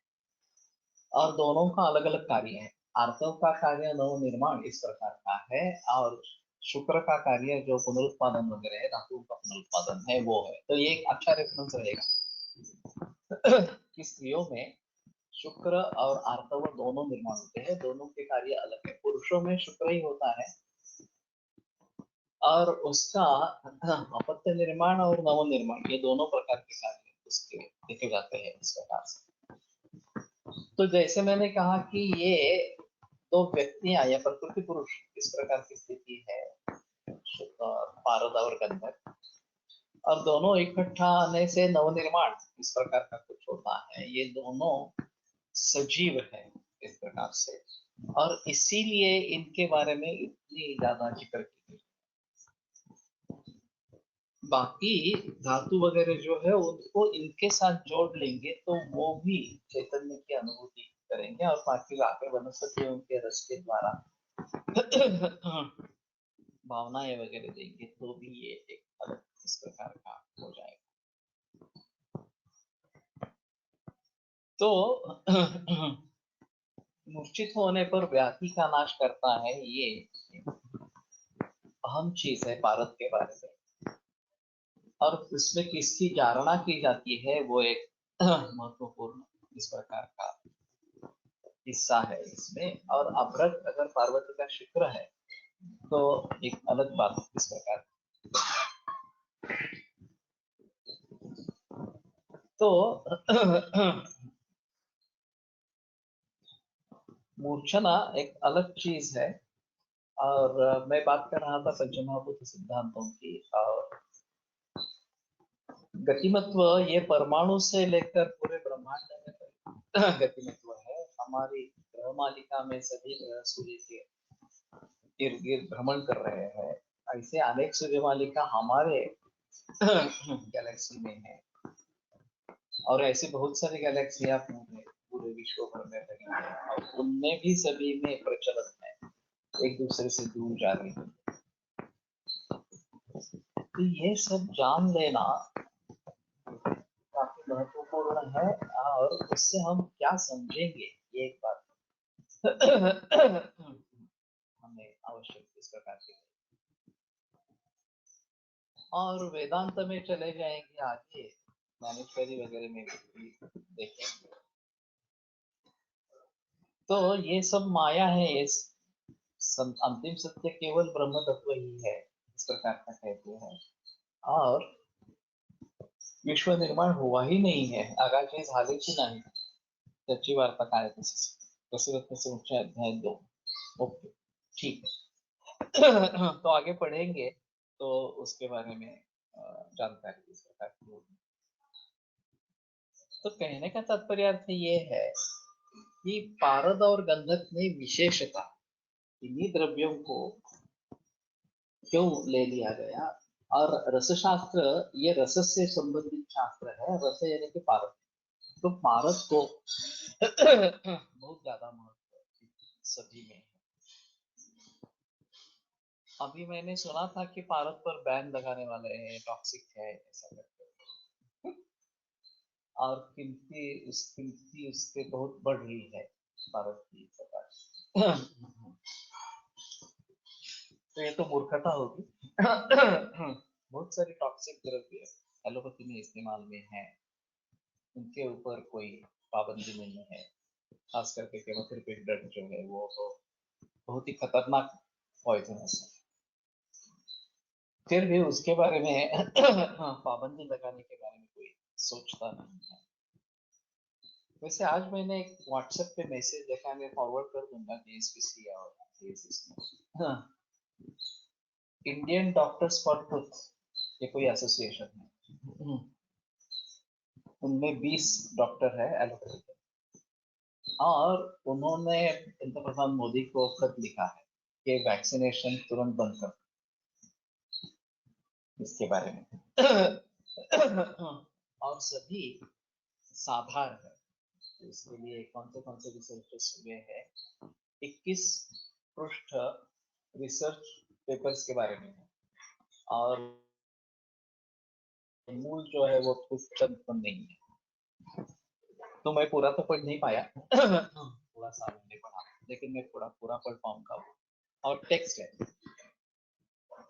और दोनों का अलग अलग कार्य है. आर्तव का कार्य नवनिर्माण इस प्रकार का है, और शुक्र का कार्य जो पुनरुत्पादन वगैरह है, धातुओं का पुनरुत्पादन है, वो है. तो ये एक अच्छा रेफरेंस रहेगा कि स्त्रियों में शुक्र और आर्तव दोनों निर्माण होते हैं, दोनों के कार्य अलग है. पुरुषों में शुक्र ही होता है और उसका अपत्य निर्माण और नव निर्माण, ये दोनों प्रकार के कार्य उसके देखे जाते हैं इस प्रकार से. तो जैसे मैंने कहा कि ये दो व्यक्तियां या प्रकृति पुरुष इस प्रकार की स्थिति है, पारद और गंधक, और दोनों इकट्ठा आने से नवनिर्माण इस प्रकार का कुछ होता है. ये दोनों सजीव है इस प्रकार से, और इसीलिए इनके बारे में इतनी ज्यादा जिक्र की गई. बाकी धातु वगैरह जो है उनको इनके साथ जोड़ लेंगे तो वो भी चैतन्य की अनुभूति करेंगे, और बाकी आगे वनस्पतियों के रस के द्वारा भावनाएं वगैरह देंगे तो भी ये एक अलग इस प्रकार का हो जाएगा. तो मूर्छित होने पर व्याधि का नाश करता है, ये अहम चीज है भारत के बारे में, और इसमें किसकी धारणा की जाती है वो एक महत्वपूर्ण इस प्रकार का हिस्सा है इसमें. और अभ्रक अगर पार्वती का शुक्र है तो एक अलग बात इस प्रकार। तो मूर्छना एक अलग चीज है। और मैं बात कर रहा था पंचमहाभूत सिद्धांतों की। और गतिमत्व ये परमाणु से लेकर पूरे ब्रह्मांड में गतिमत्व है। हमारी ग्रह मालिका में सभी ग्रह सूर्य के इर्द गिर्द भ्रमण कर रहे हैं। ऐसे अनेक सूर्य मालिका हमारे गैलेक्सी में है। और ऐसी बहुत सारी गैलेक्सियां पूरे पूरे विश्व भर में फैली हैं और उनमें भी सभी में प्रचलन है, एक दूसरे से दूर जा रही है। तो ये सब जान लेना काफी महत्वपूर्ण है। और उससे हम क्या समझेंगे ये एक बात हमें आवश्यक इस प्रकार की। और वेदांत में चले जाएंगे आगे, ज्ञानेश्वरी वगैरह में भी देखेंगे। तो ये सब माया है। ये अंतिम सत्य केवल ब्रह्म तत्व ही है, इस प्रकार का कहते हैं। और विश्व निर्माण हुआ ही नहीं है, आगाची झालीची नाही, त्याची वार्ता काय दशरथ संहिता अध्याय 2। ओके, ठीक है। तो आगे पढ़ेंगे तो उसके बारे में जानकारी इस प्रकार की होगी। तो कहने का तात्पर्य अर्थ ये है कि पारद और गंधक में विशेषता, इन्हीं द्रव्यों को क्यों ले लिया गया। और रसशास्त्र ये रस से संबंधित शास्त्र है। रस यानी कि पारद। तो पारद को बहुत ज्यादा महत्व सभी में है। अभी मैंने सुना था कि पारद पर बैन लगाने वाले हैं, टॉक्सिक है ऐसा करके। और कीमती उसके बहुत बढ़ रही है भारत की सरकार। तो ये तो मूर्खता होगी। बहुत सारी टॉक्सिक द्रव्य एलोपैथी में इस्तेमाल में है, उनके ऊपर कोई पाबंदी नहीं है। खास करके केमोथेरेपी ड्रग जो है वो तो बहुत ही खतरनाक पॉइजनस है। फिर भी उसके बारे में पाबंदी लगाने के बारे में कोई सोचता नहीं है। वैसे आज मैंने एक व्हाट्सएप पे मैसेज देखा, मैं फॉरवर्ड कर दूंगा DSPC और DSSC। हाँ, इंडियन डॉक्टर्स फॉर ट्रुथ, ये कोई एसोसिएशन है। उनमें 20 डॉक्टर है एलोपैथी के। और उन्होंने पंतप्रधान मोदी को खत लिखा है कि वैक्सीनेशन तुरंत बंद कर, इसके बारे में। और सभी साधारण है। तो इसके लिए कौन से रिसर्चेस हुए हैं, 21 पृष्ठ रिसर्च पेपर्स के बारे में है। और मूल जो है वो कुछ चंद नहीं है। तो मैं पूरा तो पढ़ नहीं पाया। थोड़ा सा मैंने पढ़ा, लेकिन मैं पूरा पूरा पढ़ पाऊंगा। और टेक्स्ट है,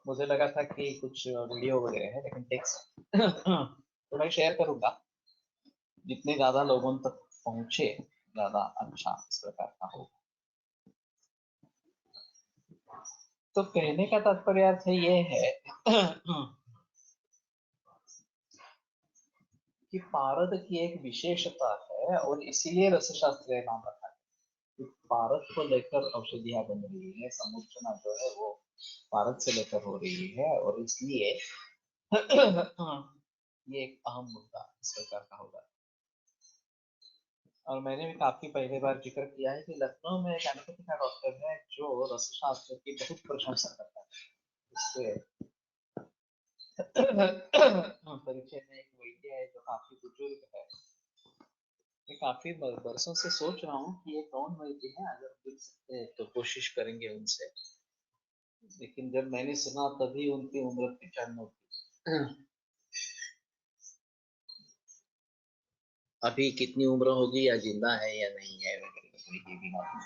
मुझे लगा था कि कुछ वीडियो वगैरह है, लेकिन टेक्स्ट। तो मैं शेयर करूंगा, जितने ज्यादा लोगों तक पहुंचे ज्यादा अच्छा इस प्रकार का हो। तो कहने का तात्पर्य अर्थ ये है कि पारद की एक विशेषता है और इसीलिए रसशास्त्रीय नाम रखा है कि पारद को लेकर औषधियां बन रही है, समूर्छना जो है वो पारद से लेकर हो रही है। और इसलिए ये एक अहम मुद्दा इस प्रकार का होगा। और मैंने भी काफी पहले बार जिक्र किया है कि लखनऊ में एक एलोपैथी का डॉक्टर है जो रसशास्त्र की बहुत प्रशंसा करता है। इसके परिचय में एक वैद्य है जो काफी बुजुर्ग है। मैं काफी बरसों से सोच रहा हूँ कि ये कौन वैद्य है, अगर मिल सकते हैं तो कोशिश करेंगे उनसे। लेकिन जब मैंने सुना तभी उनकी उम्र 95 थी। अभी कितनी उम्र होगी या जिंदा है या नहीं है वगैरह ये भी मालूम।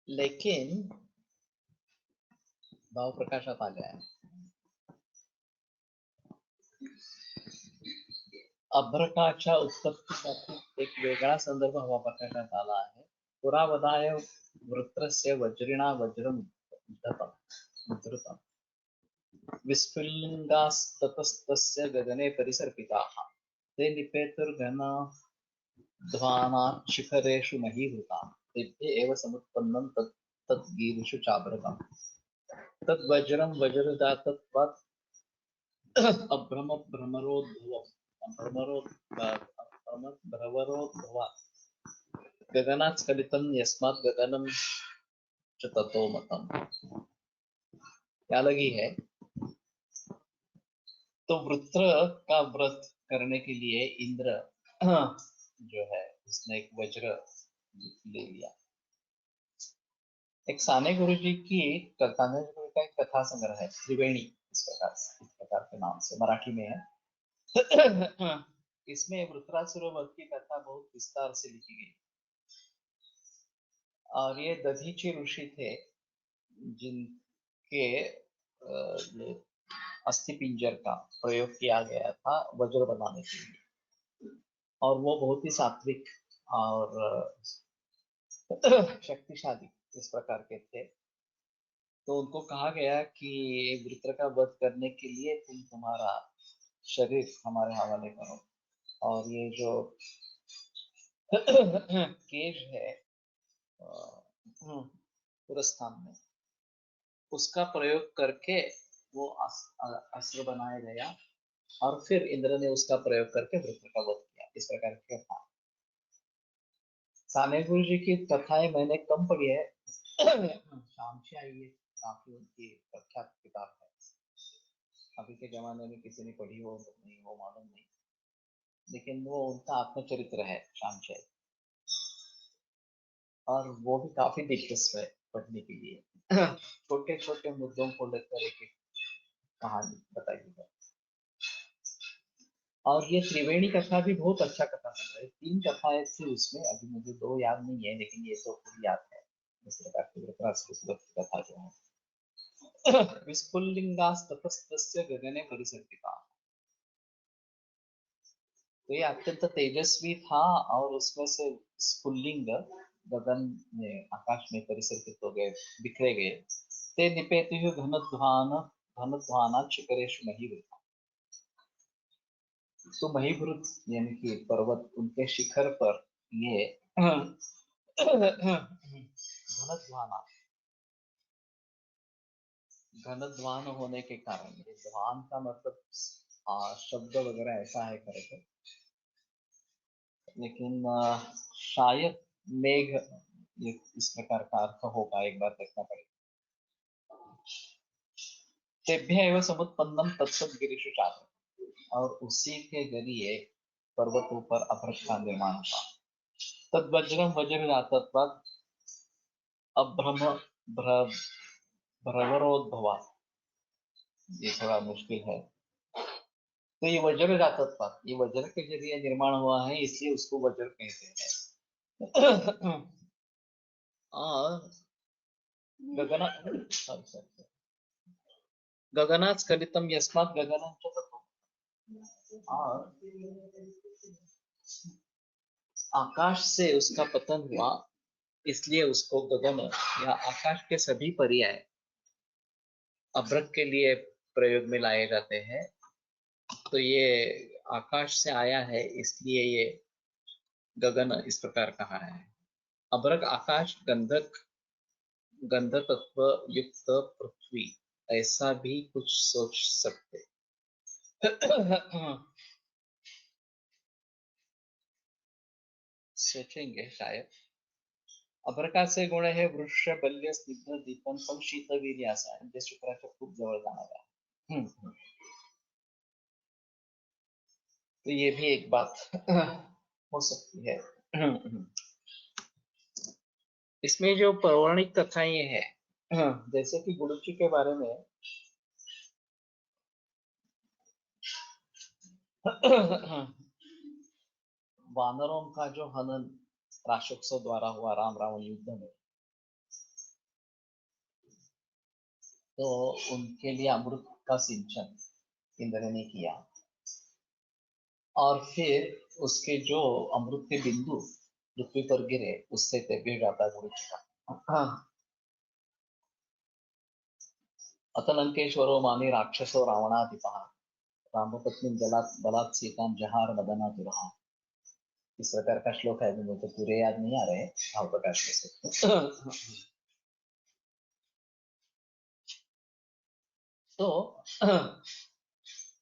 लेकिन भाव प्रकाशात आल्या आहे। अभ्रकाच्या उत्पत्तीसाठी एक वेगळा संदर्भ हवा प्रकाशात आला आहे। पुरावदाय वृत्रस्य वज्रिणा वज्रम उद्धतम् विस्फुलिङ्गास्ततस्तस्य गगने परिसर्पिताः ते निपेतुर्घनध्वानाच्छिखरेषु महीभृताः तेभ्य एव समुत्पन्नं तद्गीरिषु चाभृतम् तद्वज्रं वज्रदातत्वात् भ्रमरोद्भवात् गगनात् स्खलितं यस्मात् गगनं च ततो मतम्। क्या लगी है? तो वृत्र का व्रत करने के लिए इंद्र जो है उसने एक वज्र ले लिया। एक साने गुरु जी की साने गुरु का एक कथा संग्रह है त्रिवेणी, इस प्रकार के नाम से मराठी में है। इसमें वृत्रासुर वध की कथा बहुत विस्तार से लिखी गई और ये दधीची ऋषि थे जिनके अस्थि पिंजर का प्रयोग किया गया था वज्र बनाने के लिए, और वो बहुत ही सात्विक और शक्तिशाली इस प्रकार के थे। तो उनको कहा गया कि वृत्र का वध करने के लिए तुम्हारा शरीर हमारे हवाले करो, और ये जो केश है पुरस्थान में, उसका प्रयोग करके वो अस्त्र बनाया गया और फिर इंद्र ने उसका प्रयोग करके वृत्र का वध किया। इस प्रकार की कथा साने गुरु जी की कथाएं मैंने कम पढ़ी है। शामची आई है, काफी उनकी प्रख्यात किताब है। अभी के जमाने में किसी ने पढ़ी हो नहीं वो मालूम नहीं, लेकिन वो उनका आत्मचरित्र है शामची, और वो भी काफी दिलचस्प है पढ़ने के लिए। छोटे छोटे मुद्दों को लेकर एक कहानी बताई है। और ये त्रिवेणी कथा भी बहुत अच्छा कथा है। 3 कथाएं थी उसमें, अभी मुझे 2 याद नहीं है, लेकिन ये तो पूरी याद है। इस प्रकार की कथा जो है विस्फुलिंगास्ततस्तस्य गगने परिसर्पिता, तो ये अत्यंत तेजस्वी था और उसमें से स्फुल्लिंग गगन में आकाश में परिसर्पित हो गए, बिखरे गए। ते निपेतु घनध्वाना शिखरेषु महीभृता, तो महीभृत यानी कि पर्वत, उनके शिखर पर ये घनध्वान होने के कारण, ये ध्वान का मतलब शब्द वगैरह ऐसा है करेक्ट, लेकिन शायद मेघ ये इस प्रकार का अर्थ होगा, एक बार देखना पड़ेगा। तेभ्य एव समुत्पन्नम तत्सत् गिरिषु चापः, और उसी के जरिए पर्वतों पर अभ्रक का निर्माण हुआ। तद्वज्रम वज्रदातत्वात् अभ्रम भ्रमरोद्भवात्, ये थोड़ा मुश्किल है। तो ये वज्र जातत्वात्, ये वज्र के जरिए निर्माण हुआ है, इसलिए उसको वज्र कहते हैं। गगनात् स्खलितं यस्मात् गगनं च ततो, आकाश से उसका पतन हुआ इसलिए उसको गगन या आकाश के सभी पर्याय अभ्रक के लिए प्रयोग में लाए जाते हैं। तो ये आकाश से आया है इसलिए ये गगन इस प्रकार कहा है। अभ्रक आकाश, गंधक, गंध तत्व युक्त पृथ्वी, ऐसा भी कुछ सोच सकते। सोचेंगे शायद। अभ्रका से गुण है वृक्ष बल्य स्निग्ध दीपन पण शीतवीर्य असा, म्हणजे शुक्राच्या खूप जवळ जाणार आहे। तो ये भी एक बात हो सकती है। इसमें जो पौराणिक कथाएं हैं, जैसे कि गुरुजी के बारे में वानरों का जो हनन राक्षसों द्वारा हुआ राम रावण युद्ध में, तो उनके लिए अमृत का सिंचन इंद्र ने किया, और फिर उसके जो अमृत के बिंदु पृथ्वी पर गिरे उससे ते गिर जाता गुरु हाँ। अत लंकेश्वरो मानी राक्षसो रावणाधिपः रामपत्नी जलात बलात् सीतां जहार मदनातुरः। इस प्रकार का श्लोक है, मुझे पूरे याद नहीं आ रहे भाव प्रकाश के से। तो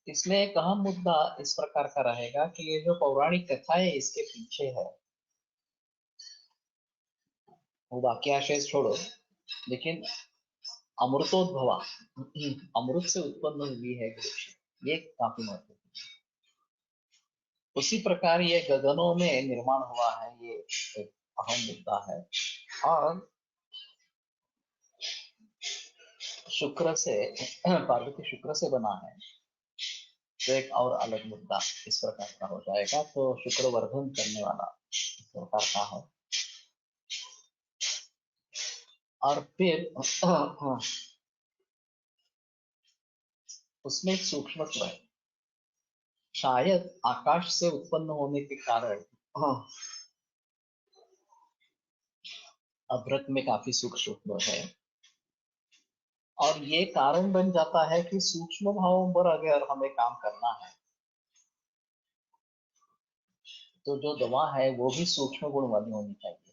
इसमें एक अहम मुद्दा इस प्रकार का रहेगा कि ये जो पौराणिक कथाएं इसके पीछे है, वो बाकी आशय छोड़ो, लेकिन अमृतोद्भवा, अमृत से उत्पन्न हुई है वृक्ष, ये काफी महत्वपूर्ण। उसी प्रकार ये गगनों में निर्माण हुआ है, ये एक अहम मुद्दा है। और शुक्र से, पार्वती शुक्र से बना है, तो एक और अलग मुद्दा इस प्रकार का हो जाएगा। तो शुक्र वर्धन करने वाला इस प्रकार का है। और फिर उसमें एक सूक्ष्मत्व है, शायद आकाश से उत्पन्न होने के कारण अभ्रक में काफी सूक्ष्म है, और ये कारण बन जाता है कि सूक्ष्म भावों पर अगर हमें काम करना है, तो जो दवा है वो भी सूक्ष्म गुण वाली होनी चाहिए।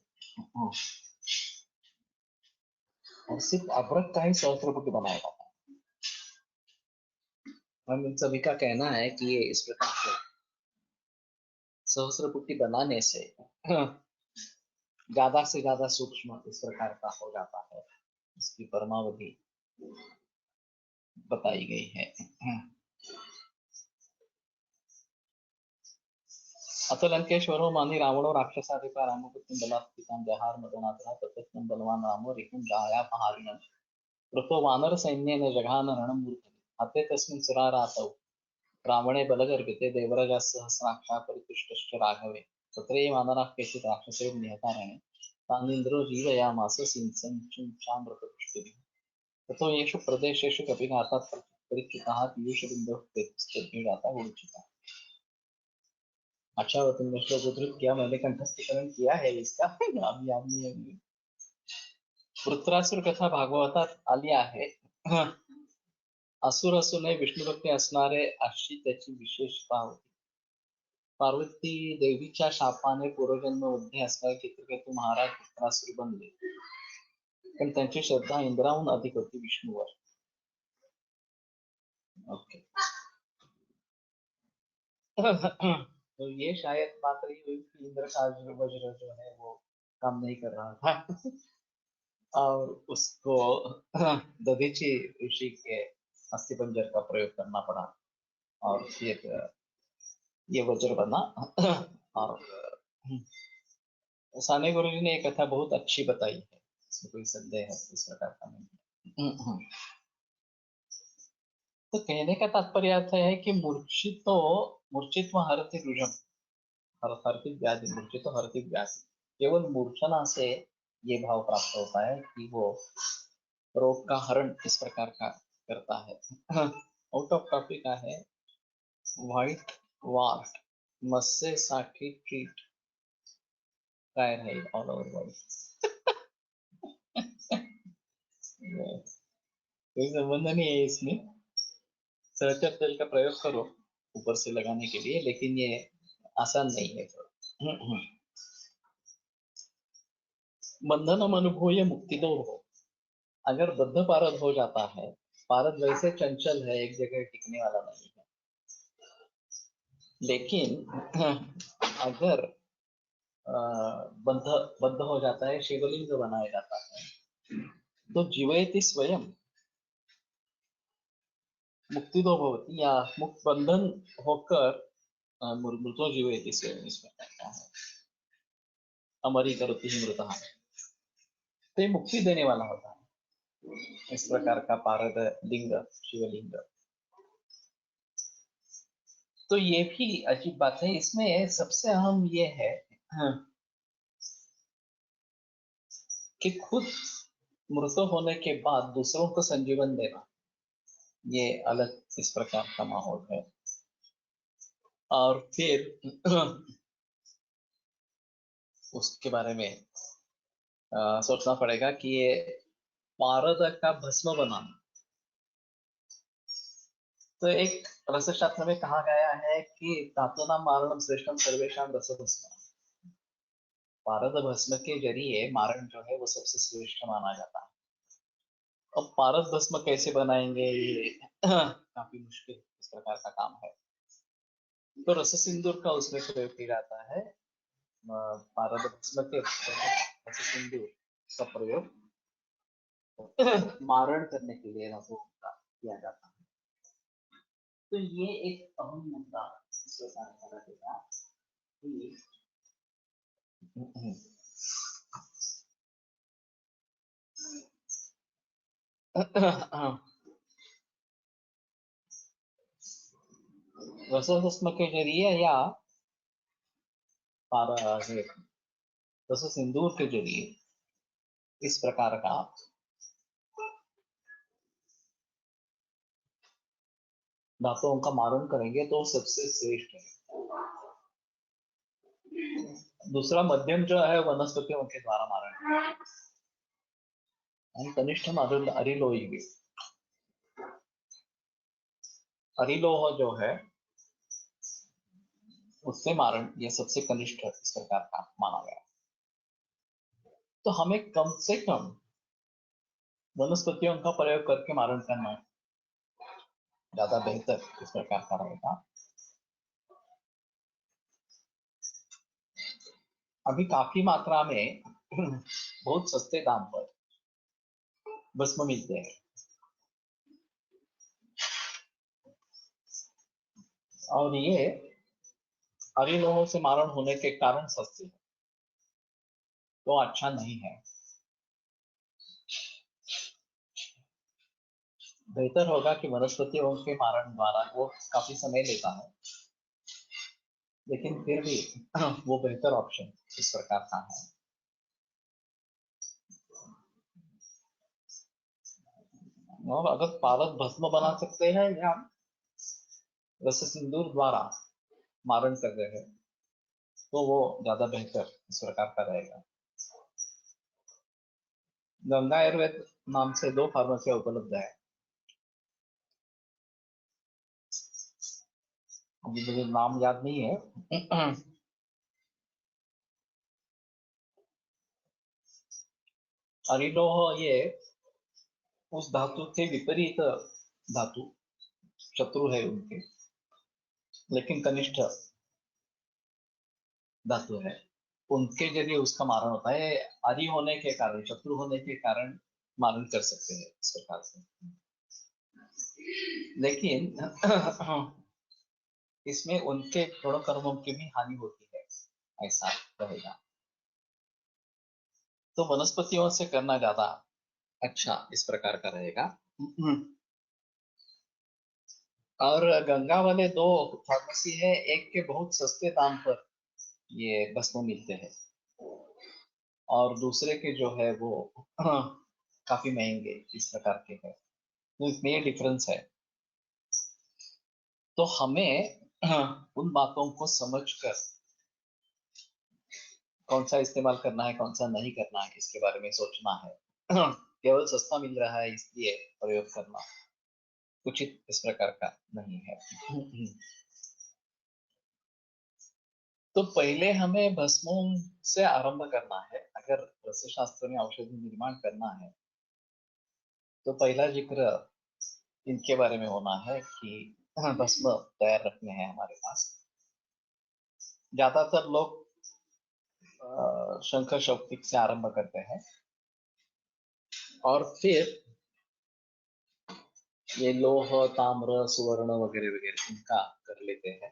और सिर्फ अभ्रक का ही सहस्त्रपुटी बनाएगा। हम इन सभी का कहना है कि ये इस प्रकार से सहस्त्रपुटी बनाने से ज्यादा से ज्यादा सूक्ष्म इस प्रकार का हो जाता है, इसकी परमावधि बताई गई है। अत लंकेश्वरो मानी रावणो राक्षसाधिपा रामपुत्रं बलात्कृतां जहार मदनातः ततस्तं बलवान रामो रिपुं जायापहारिणम् कृतो वानर सैन्येन जघान रणं मूर्धनि हते तस्मिन् सुरारातौ रावणे बलगर्भिते देवराजः सहस्राक्षः परितुष्टश्च राघवे तत्रैव वानराः केचित् राक्षसैः निहता रणे तानीन्द्रो जीवयामास सिंचामृतपुष्टिभिः ततो येषु प्रदेशेषु कपिनाथात् परिच्युताः पीयूषबिन्दोः जाता गुरुचिता। अच्छा वो तुमने श्लोक उद्धृत किया, मैंने कंठस्थीकरण किया है इसका। अभी आपने वृत्रासुर कथा भागवतात आली आहे। असुर असूनही विष्णू भक्ती असणारे अशी त्याची विशेषता होती. पार्वती देवीच्या शापाने पूर्वजन्म मध्ये असणारे चित्रकेतू महाराज वृत्रासुर बनले, पण त्यांची श्रद्धा इंद्राहून अधिक होती विष्णूवर. ओके. तो ये शायद बात रही हुई कि इंद्र का वज्र जो है वो काम नहीं कर रहा था, और उसको दधीची ऋषि के अस्थिपंजर का प्रयोग करना पड़ा, और फिर ये वज्र बना। और साने गुरु जी ने एक कथा बहुत अच्छी बताई है, इसमें कोई संदेह है इस प्रकार का नहीं। तो कहने का तात्पर्य अर्थ है कि मूर्छित्व हरति रुजम, हरति व्याधि, मूर्छितो हरति व्याधि। केवल मूर्छना से ये भाव प्राप्त होता है कि वो रोग का हरण इस प्रकार का करता है। आउट ऑफ टॉपिक का है व्हाइट वार्ट मस्से साठी ट्रीट काय है ऑल ओवर वर्ल्ड। कोई संबंध नहीं है इसमें, सर्चर तेल का प्रयोग करो ऊपर से लगाने के लिए, लेकिन ये आसान नहीं है थोड़ा। बंधनम अनुभूय मुक्तिदो हो, अगर बद्ध पारद हो जाता है, पारद वैसे चंचल है, एक जगह टिकने वाला नहीं है, लेकिन अगर बद्ध बद्ध हो जाता है, शिवलिंग बनाया जाता है, तो जीवयति स्वयं मुक्तिदो भवति, या मुक्त बंधन होकर मृतो जीवयति स्वयं इस प्रकार का है, अमरी करोति ही मृतः, तो ये मुक्ति देने वाला होता है इस प्रकार का पारद लिंग, शिवलिंग। तो ये भी अजीब बात है। इसमें सबसे अहम ये है कि खुद मृत होने के बाद दूसरों को संजीवन देना, ये अलग इस प्रकार का माहौल है। और फिर उसके बारे में सोचना पड़ेगा कि ये पारद का भस्म बनाना। तो एक रसशास्त्र में कहा गया है कि धातुना मारणम श्रेष्ठम सर्वेषां रसभस्म। पारद भस्म के जरिए मारण जो है वो सबसे श्रेष्ठ माना जाता है। अब पारद भस्म कैसे बनाएंगे, ये काफी मुश्किल इस प्रकार का काम है। तो रस सिंदूर का उसमें प्रयोग किया जाता है। पारद भस्म के रस सिंदूर का प्रयोग मारण करने के लिए रसों का किया जाता है। तो ये एक अहम मुद्दा इस प्रकार का रहेगा कि रसोत्सव के जरिए या रस सिंदूर के जरिए इस प्रकार का धातुओं का मारण करेंगे तो सबसे श्रेष्ठ है। दूसरा मध्यम जो है वनस्पतियों के द्वारा मारण, कनिष्ठ अरिलोही, अरिलोह जो है उससे मारण ये सबसे कनिष्ठ इस प्रकार का माना गया। तो हमें कम से कम वनस्पतियों का प्रयोग करके मारण करना ज्यादा बेहतर इस प्रकार का रहेगा। अभी काफी मात्रा में बहुत सस्ते दाम पर भस्म मिलते हैं और ये अरिलोह से मारण होने के कारण सस्ते हैं, तो अच्छा नहीं है। बेहतर होगा कि वनस्पतियों के मारण द्वारा, वो काफी समय लेता है लेकिन फिर भी वो बेहतर ऑप्शन इस प्रकार का है। और अगर पारद भस्म बना सकते हैं या रस सिंदूर द्वारा मारण कर रहे हैं तो वो ज्यादा बेहतर इस प्रकार का रहेगा। गंगा आयुर्वेद नाम से 2 फार्मेसियां उपलब्ध है। अभी मुझे नाम याद नहीं है। अरिलोह ये उस धातु के विपरीत धातु शत्रु है उनके, लेकिन कनिष्ठ धातु है, उनके जरिए उसका मारण होता है। आदि होने के कारण, शत्रु होने के कारण मारण कर सकते हैं इस प्रकार से। लेकिन इसमें उनके गुण कर्मों की भी हानि होती है, ऐसा रहेगा। तो वनस्पतियों से करना ज्यादा अच्छा इस प्रकार का रहेगा। और गंगा वाले 2 फार्मेसी है, एक के बहुत सस्ते दाम पर ये भस्म मिलते हैं और दूसरे के जो है वो काफी महंगे इस प्रकार के हैं। तो इसमें ये डिफरेंस है। तो हमें उन बातों को समझकर कौन सा इस्तेमाल करना है, कौन सा नहीं करना है, इसके बारे में सोचना है। केवल सस्ता मिल रहा है इसलिए प्रयोग करना उचित इस प्रकार का नहीं है। तो पहले हमें भस्मों से आरंभ करना है। अगर रसशास्त्र में औषधि निर्माण करना है तो पहला जिक्र इनके बारे में होना है कि भस्म तैयार रखने हैं हमारे पास। ज्यादातर लोग शंकर शौक्तिक से आरंभ करते हैं और फिर ये लोह, ताम्र, सुवर्ण वगैरह वगैरह इनका कर लेते हैं।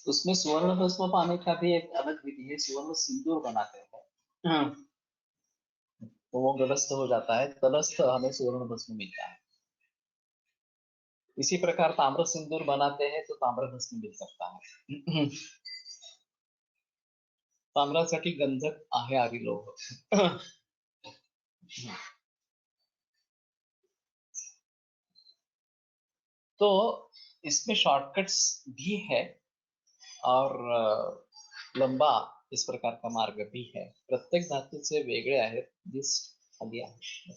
उसमें सुवर्ण भस्म पाने का भी एक अलग विधि है, सुवर्ण सिंदूर बनाते हैं। तो वो गलस्त हो जाता है, तलस्थ हमें सुवर्ण भस्म मिलता है। इसी प्रकार ताम्र सिंदूर बनाते हैं तो ताम्र भस्म मिल सकता है। ताम्रासाठी गंधक आहे अरिलोह। तो इसमें शॉर्टकट्स भी है और लंबा इस प्रकार का मार्ग भी है. प्रत्येक धातूचे वेगळे आहेत. लिस्ट खाली आहे.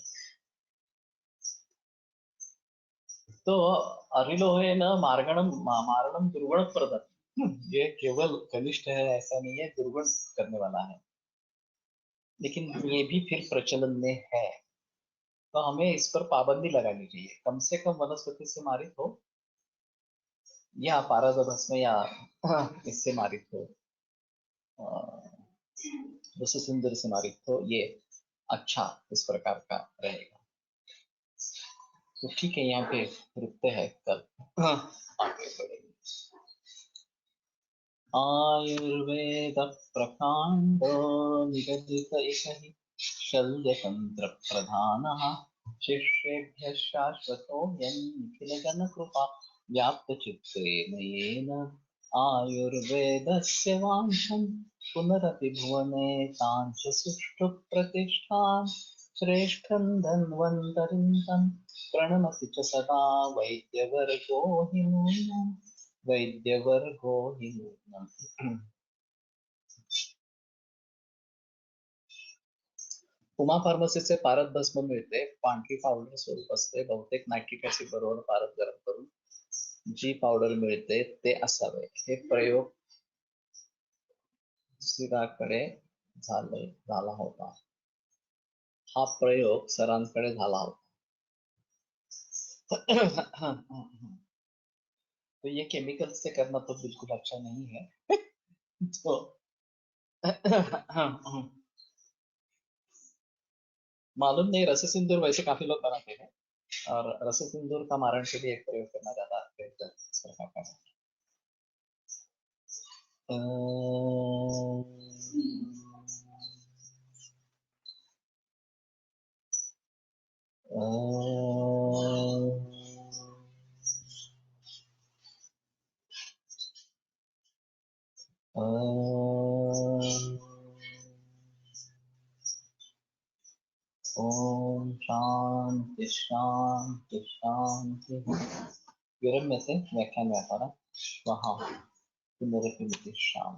तो अरिलोहेन मारणम दुर्गुण प्रदत्त. ये केवल कनिष्ठ है ऐसा नहीं है, दुर्गुण करने वाला है, लेकिन ये भी फिर प्रचलन में है. तो हमें इस पर पाबंदी लगानी चाहिए. कम से कम वनस्पति से मारित हो या पारद भस्म या इससे मारित हो, रस सिंदूर से मारित हो, ये अच्छा इस प्रकार का रहेगा. तो ठीक है, यहाँ पे रुकते हैं, कल आगे बढ़ेंगे. आयुर्वेद प्रकांड निगदित इह शल्यतंत्र प्रधानः शिष्येभ्यः शाश्वतोऽयं निखिलजनकृपा व्याप्तचित्तेन येन आयुर्वेदस्य वाञ्छन् पुनरपि भुवने ताञ्च सुष्ठु प्रतिष्ठान् श्रेष्ठं धन्वन्तरिं तं प्रणमति च सदा वैद्यवर्गो हि नूनम्. वैद्यवर्गो हि नूनम्. उमा फार्मसीचे पारद भस्म मिळते. पांढरी पावडर स्वरूप असते. बहुतेक नायट्रिक ऍसिड बरोबर पारद गरम करून जी पावडर मिळते ते असावे. हे प्रयोग सरांकडे झाला होता. हा प्रयोग सरांकडे झाला होता. तो ये केमिकल से करना तो बिल्कुल अच्छा नहीं है. तो मालूम नहीं, रस सिंदूर वैसे काफी लोग बनाते हैं और रस सिंदूर का मारण के लिए एक प्रयोग करना ज्यादा बेहतर इस प्रकार का है. ओम शांति शांति शांति. विरम्य से व्याख्यान व्यापार वहाँ पुनरपि श्याम.